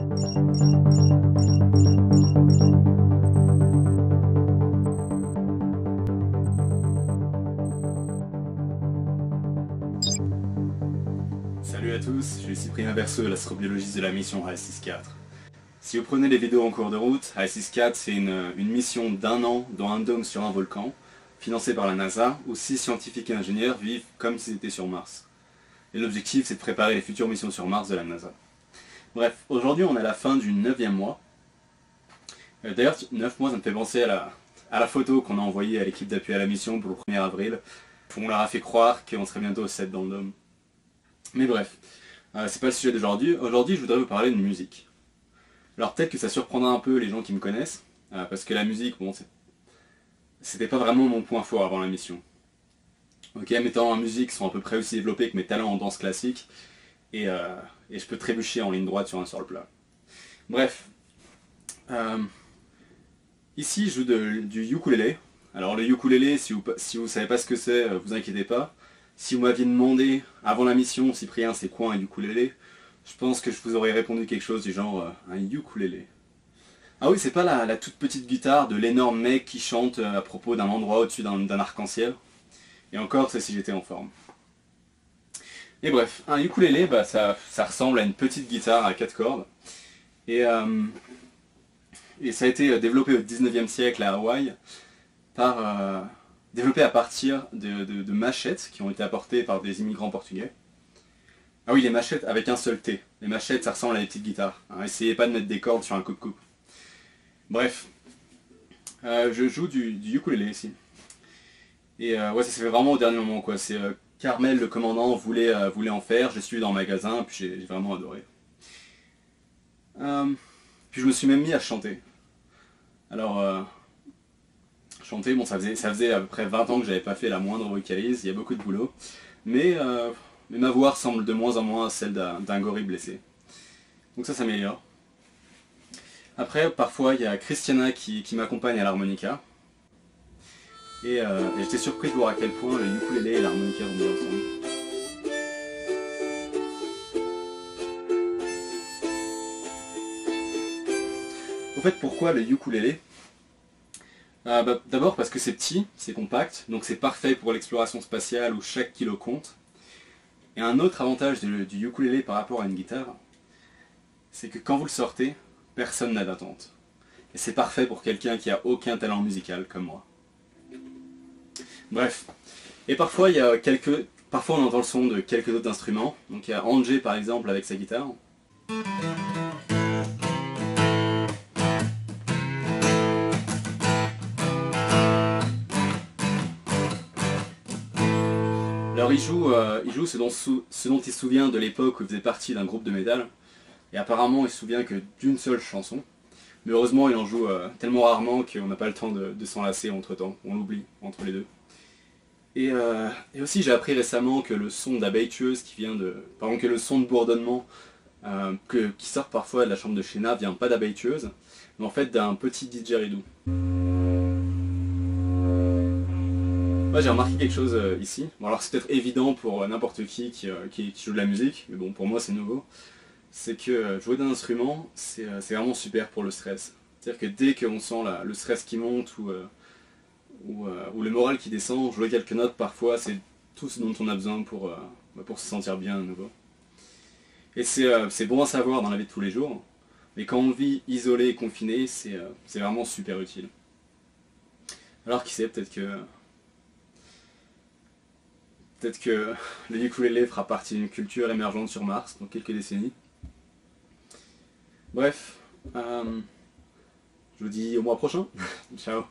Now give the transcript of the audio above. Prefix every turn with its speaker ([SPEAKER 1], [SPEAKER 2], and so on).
[SPEAKER 1] Salut à tous, je suis Cyprien Berceau, l'astrobiologiste de la mission HL64. Si vous prenez les vidéos en cours de route, HL64 c'est une mission d'1 an dans un dôme sur un volcan, financé par la NASA, où 6 scientifiques et ingénieurs vivent comme s'ils étaient sur Mars. Et l'objectif c'est de préparer les futures missions sur Mars de la NASA. Bref, aujourd'hui on est à la fin du 9e mois. D'ailleurs 9 mois ça me fait penser à la photo qu'on a envoyée à l'équipe d'appui à la mission pour le 1er avril. On leur a fait croire qu'on serait bientôt au 7 dans le dôme. Mais bref, c'est pas le sujet d'aujourd'hui. Aujourd'hui, je voudrais vous parler de musique. Alors peut-être que ça surprendra un peu les gens qui me connaissent, parce que la musique, bon, c'était pas vraiment mon point fort avant la mission. Ok, mes talents en musique sont à peu près aussi développés que mes talents en danse classique, et je peux trébucher en ligne droite sur un sol plat. Bref, ici je joue du ukulélé. Alors le ukulélé, si vous savez pas ce que c'est, vous inquiétez pas. Si vous m'aviez demandé avant la mission, Cyprien, c'est quoi un ukulélé, je pense que je vous aurais répondu quelque chose du genre un ukulélé. Ah oui, c'est pas la toute petite guitare de l'énorme mec qui chante à propos d'un endroit au-dessus d'un arc-en-ciel. Et encore, c'est si j'étais en forme. Et bref, un ukulélé, bah, ça ressemble à une petite guitare à 4 cordes. Et ça a été développé au 19e siècle à Hawaï par... développé à partir de machettes qui ont été apportées par des immigrants portugais. Ah oui, les machettes avec un seul T. Les machettes, ça ressemble à des petites guitares. Hein, essayez pas de mettre des cordes sur un coup de coupe. Bref, je joue du ukulélé ici. Et ouais, ça s'est fait vraiment au dernier moment, quoi. C'est Carmel, le commandant, voulait en faire. J'ai suivi dans le magasin, puis j'ai vraiment adoré. Puis je me suis même mis à chanter. Alors... chanter, bon, ça faisait à peu près 20 ans que j'avais pas fait la moindre vocalise, il y a beaucoup de boulot, mais ma voix ressemble de moins en moins à celle d'un gorille blessé. Donc ça s'améliore. Après, parfois, il y a Christiana qui m'accompagne à l'harmonica, et j'étais surpris de voir à quel point le ukulélé et l'harmonica vont bien ensemble. En fait, pourquoi le ukulélé ? D'abord parce que c'est petit, c'est compact, donc c'est parfait pour l'exploration spatiale où chaque kilo compte. Et un autre avantage du ukulélé par rapport à une guitare, c'est que quand vous le sortez, personne n'a d'attente. Et c'est parfait pour quelqu'un qui a aucun talent musical comme moi. Bref. Et parfois, parfois on entend le son de quelques autres instruments. Donc il y a Angé par exemple avec sa guitare. Alors il joue ce dont il se souvient de l'époque où il faisait partie d'un groupe de métal, et apparemment il se souvient que d'une seule chanson, mais heureusement il en joue tellement rarement qu'on n'a pas le temps de s'en lasser entre temps, on l'oublie entre les deux. Et aussi j'ai appris récemment que le son d'abeilleuse que le son de bourdonnement qui sort parfois de la chambre de Sheena vient pas d'abeilleuse, mais en fait d'un petit didgeridoo. Moi j'ai remarqué quelque chose ici. Bon alors c'est peut-être évident pour n'importe qui joue de la musique, mais bon pour moi c'est nouveau. C'est que jouer d'un instrument, c'est vraiment super pour le stress. C'est-à-dire que dès qu'on sent le stress qui monte ou le moral qui descend, jouer quelques notes parfois c'est tout ce dont on a besoin pour se sentir bien à nouveau. Et c'est bon à savoir dans la vie de tous les jours, mais quand on vit isolé et confiné, c'est vraiment super utile. Alors qui sait, peut-être que le ukulélé fera partie d'une culture émergente sur Mars dans quelques décennies. Bref, je vous dis au mois prochain. Ciao.